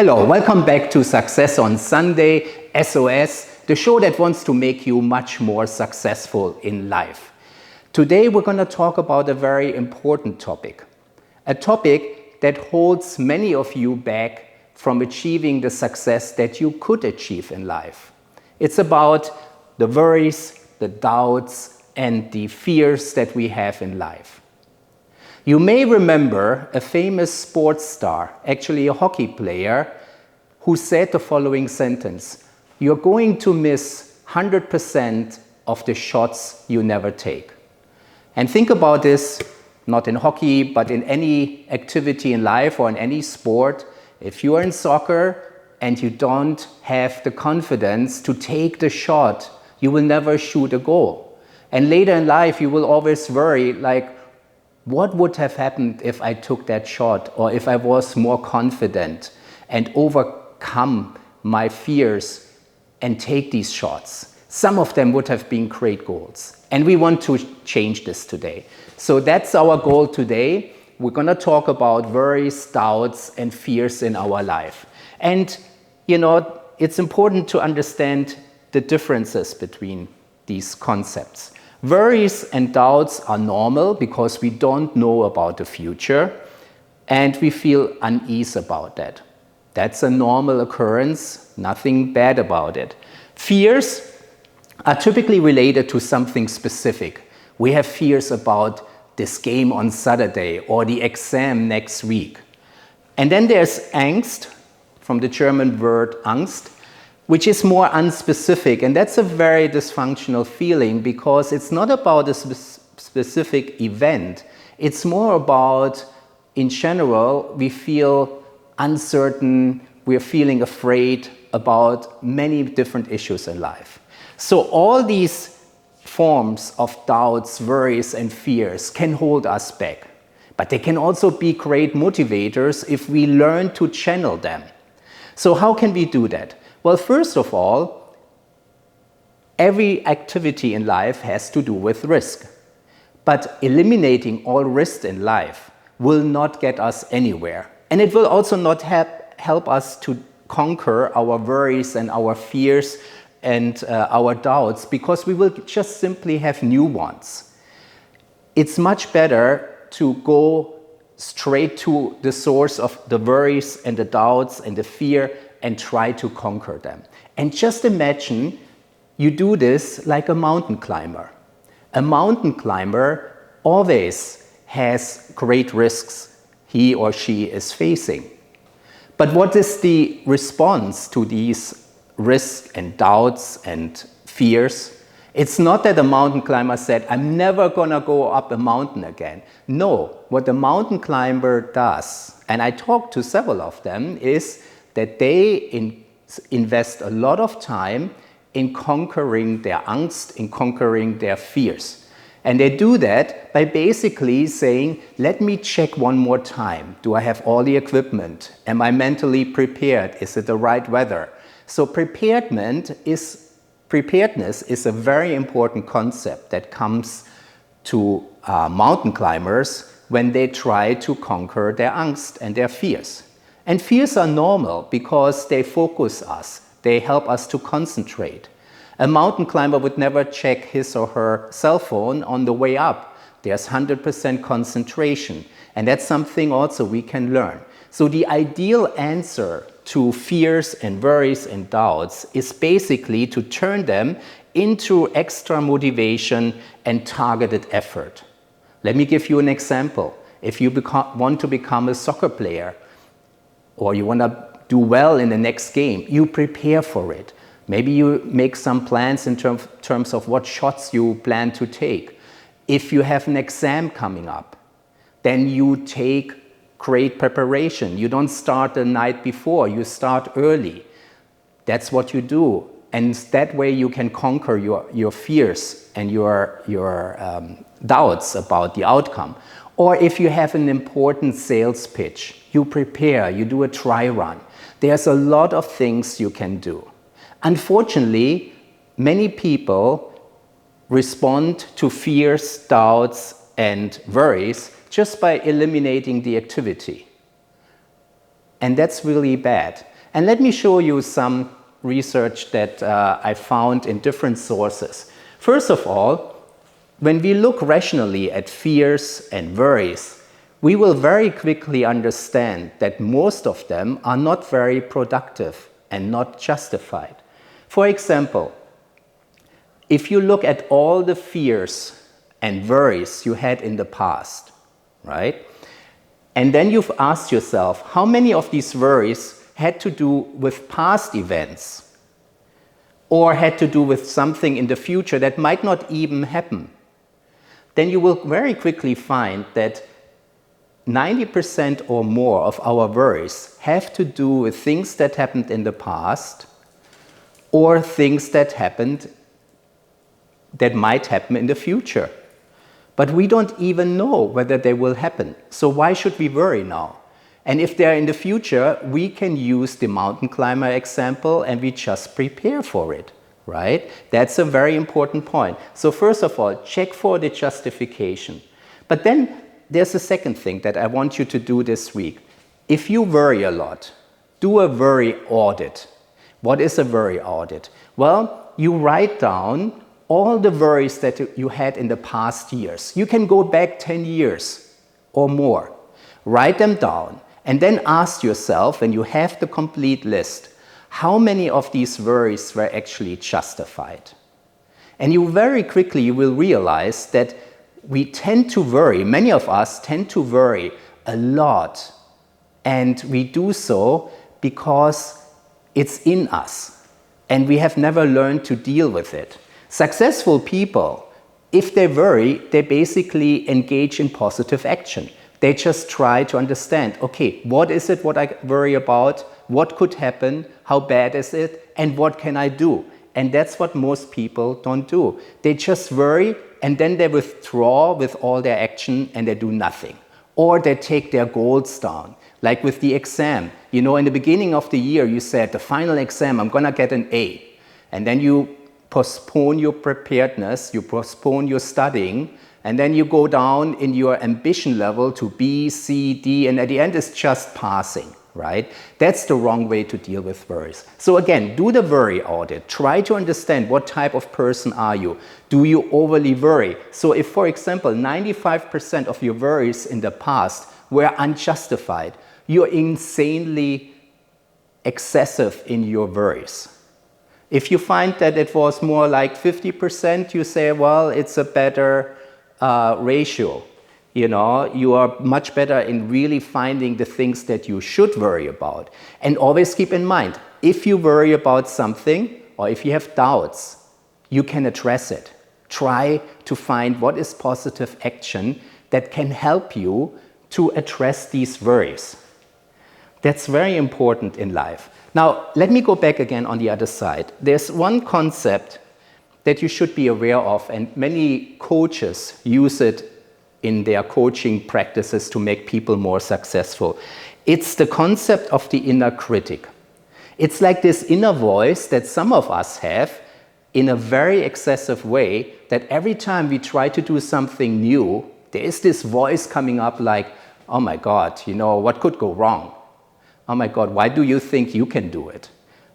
Hello, welcome back to Success on Sunday, SOS, the show that wants to make you much more successful in life. Today we're going to talk about a very important topic. A topic that holds many of you back from achieving the success that you could achieve in life. It's about the worries, the doubts, and the fears that we have in life. You may remember a famous sports star, actually a hockey player, who said the following sentence: "You're going to miss 100% of the shots you never take." And think about this, not in hockey, but in any activity in life or in any sport. If you are in soccer and you don't have the confidence to take the shot, you will never shoot a goal. And later in life, you will always worry, like, what would have happened if I took that shot, or if I was more confident and overcome my fears and take these shots? Some of them would have been great goals. And we want to change this today. So that's our goal today. We're going to talk about worries, doubts, and fears in our life. And, it's important to understand the differences between these concepts. Worries and doubts are normal because we don't know about the future and we feel unease about that. That's a normal occurrence, nothing bad about it. Fears are typically related to something specific. We have fears about this game on Saturday or the exam next week. And then there's Angst, from the German word Angst, which is more unspecific, and that's a very dysfunctional feeling because it's not about a specific event. It's more about, in general, we feel uncertain, we're feeling afraid about many different issues in life. So all these forms of doubts, worries, and fears can hold us back, but they can also be great motivators if we learn to channel them. So how can we do that? Well, first of all, every activity in life has to do with risk. But eliminating all risk in life will not get us anywhere. And it will also not help us to conquer our worries and our fears and our doubts, because we will just simply have new ones. It's much better to go straight to the source of the worries and the doubts and the fear and try to conquer them. And just imagine you do this like a mountain climber. A mountain climber always has great risks he or she is facing. But what is the response to these risks and doubts and fears? It's not that a mountain climber said, "I'm never gonna go up a mountain again." No, what the mountain climber does, and I talked to several of them, is that they invest a lot of time in conquering their angst, in conquering their fears. And they do that by basically saying, let me check one more time. Do I have all the equipment? Am I mentally prepared? Is it the right weather? So preparedness is a very important concept that comes to mountain climbers when they try to conquer their angst and their fears. And fears are normal because they focus us. They help us to concentrate. A mountain climber would never check his or her cell phone on the way up. There's 100% concentration. And that's something also we can learn. So the ideal answer to fears and worries and doubts is basically to turn them into extra motivation and targeted effort. Let me give you an example. If you want to become a soccer player, or you want to do well in the next game, you prepare for it. Maybe you make some plans in terms of what shots you plan to take. If you have an exam coming up, then you take great preparation. You don't start the night before, you start early. That's what you do. And that way you can conquer your fears and your doubts about the outcome. Or if you have an important sales pitch, you prepare, you do a try run. There's a lot of things you can do. Unfortunately, many people respond to fears, doubts, and worries just by eliminating the activity. And that's really bad. And let me show you some research that I found in different sources. First of all, when we look rationally at fears and worries, we will very quickly understand that most of them are not very productive and not justified. For example, if you look at all the fears and worries you had in the past, right? And then you've asked yourself, how many of these worries had to do with past events or had to do with something in the future that might not even happen? Then you will very quickly find that 90% or more of our worries have to do with things that happened in the past or things that might happen in the future. But we don't even know whether they will happen. So why should we worry now? And if they're in the future, we can use the mountain climber example and we just prepare for it, right? That's a very important point. So first of all, check for the justification. But then there's a second thing that I want you to do this week. If you worry a lot, do a worry audit. What is a worry audit? Well, you write down all the worries that you had in the past years. You can go back 10 years or more. Write them down and then ask yourself, when you have the complete list, how many of these worries were actually justified? And you very quickly will realize that we tend to worry, many of us tend to worry a lot. And we do so because it's in us and we have never learned to deal with it. Successful people, if they worry, they basically engage in positive action. They just try to understand, okay, what is it what I worry about? What could happen? How bad is it? And what can I do? And that's what most people don't do. They just worry and then they withdraw with all their action and they do nothing. Or they take their goals down. Like with the exam. You know, in the beginning of the year, you said, the final exam, I'm gonna get an A. And then you postpone your preparedness, you postpone your studying, and then you go down in your ambition level to B, C, D, and at the end it's just passing, right? That's the wrong way to deal with worries. So again, do the worry audit. Try to understand what type of person are you. Do you overly worry? So if, for example, 95% of your worries in the past were unjustified, you're insanely excessive in your worries. If you find that it was more like 50%, you say, well, it's a better ratio. You know, you are much better in really finding the things that you should worry about. And always keep in mind, if you worry about something or if you have doubts, you can address it. Try to find what is positive action that can help you to address these worries. That's very important in life. Now, let me go back again on the other side. There's one concept that you should be aware of, and many coaches use it in their coaching practices to make people more successful. It's the concept of the inner critic. It's like this inner voice that some of us have in a very excessive way, that every time we try to do something new, there is this voice coming up like, oh my God, you know, what could go wrong? Oh my God, why do you think you can do it?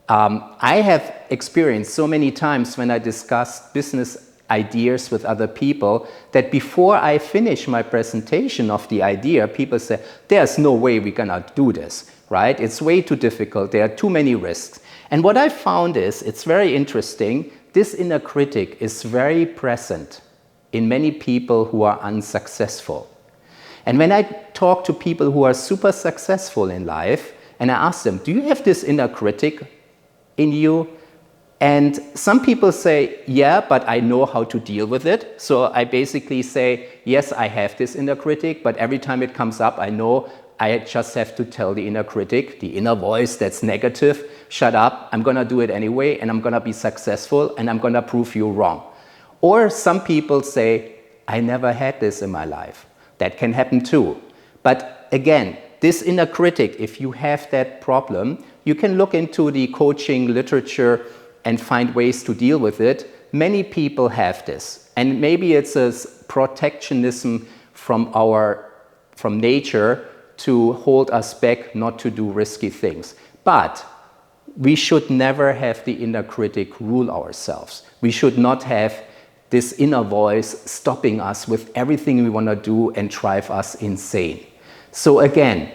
I have experienced so many times when I discuss business ideas with other people that before I finish my presentation of the idea, people say, there's no way we're gonna do this, right? It's way too difficult, there are too many risks. And what I found is, it's very interesting, this inner critic is very present in many people who are unsuccessful. And when I talk to people who are super successful in life, and I ask them, do you have this inner critic in you? And some people say, yeah, but I know how to deal with it. So I basically say, yes, I have this inner critic, but every time it comes up, I know I just have to tell the inner critic, the inner voice that's negative, shut up, I'm gonna do it anyway, and I'm gonna be successful, and I'm gonna prove you wrong. Or some people say, I never had this in my life. That can happen too. But again, this inner critic, if you have that problem, you can look into the coaching literature and find ways to deal with it. Many people have this. And maybe it's a protectionism from nature to hold us back not to do risky things. But we should never have the inner critic rule ourselves. We should not have this inner voice stopping us with everything we want to do and drive us insane. So again,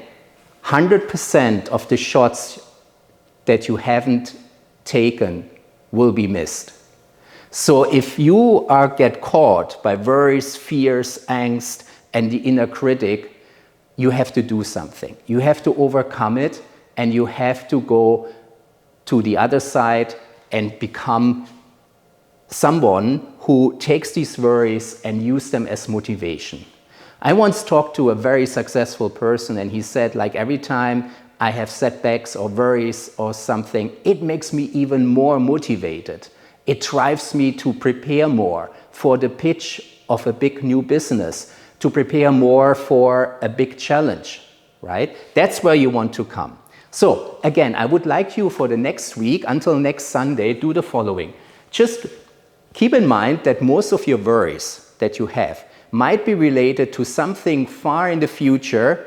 100% of the shots that you haven't taken will be missed. So if you get caught by worries, fears, angst, and the inner critic, you have to do something. You have to overcome it, and you have to go to the other side and become someone who takes these worries and use them as motivation. I once talked to a very successful person, and he said, like, every time I have setbacks or worries or something, it makes me even more motivated. It drives me to prepare more for the pitch of a big new business, to prepare more for a big challenge, right? That's where you want to come. So again, I would like you for the next week, until next Sunday, do the following. Just keep in mind that most of your worries that you have might be related to something far in the future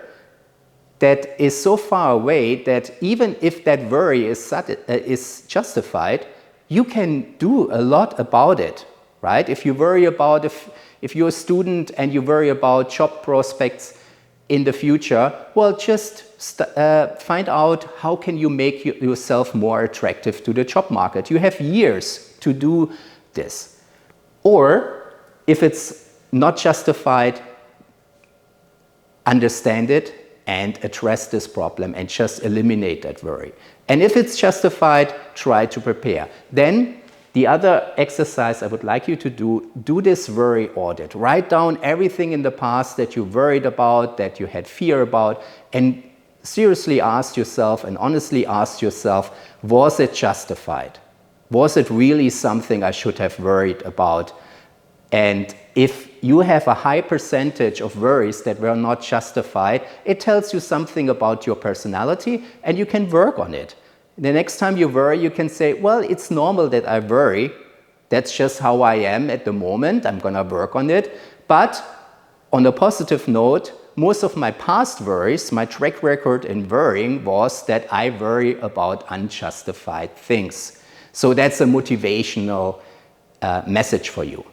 that is so far away that even if that worry is justified, you can do a lot about it, right? If you worry about, if you're a student and you worry about job prospects in the future, well, just find out how can you make yourself more attractive to the job market. You have years to do this. Or if it's not justified, understand it and address this problem and just eliminate that worry. And if it's justified, try to prepare. Then the other exercise I would like you to do this worry audit. Write down everything in the past that you worried about, that you had fear about, and seriously ask yourself and honestly ask yourself, was it justified? Was it really something I should have worried about? And if you have a high percentage of worries that were not justified, it tells you something about your personality, and you can work on it. The next time you worry, you can say, well, it's normal that I worry. That's just how I am at the moment. I'm going to work on it. But on a positive note, most of my past worries, my track record in worrying was that I worry about unjustified things. So that's a motivational message for you.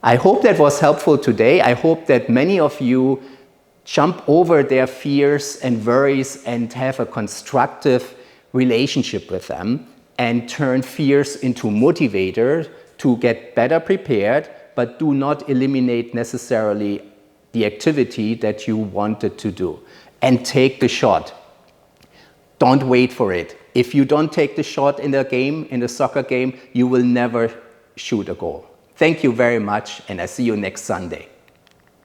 I hope that was helpful today. I hope that many of you jump over their fears and worries and have a constructive relationship with them and turn fears into motivators to get better prepared, but do not eliminate necessarily the activity that you wanted to do. And take the shot. Don't wait for it. If you don't take the shot in the game, in the soccer game, you will never shoot a goal. Thank you very much, and I see you next Sunday.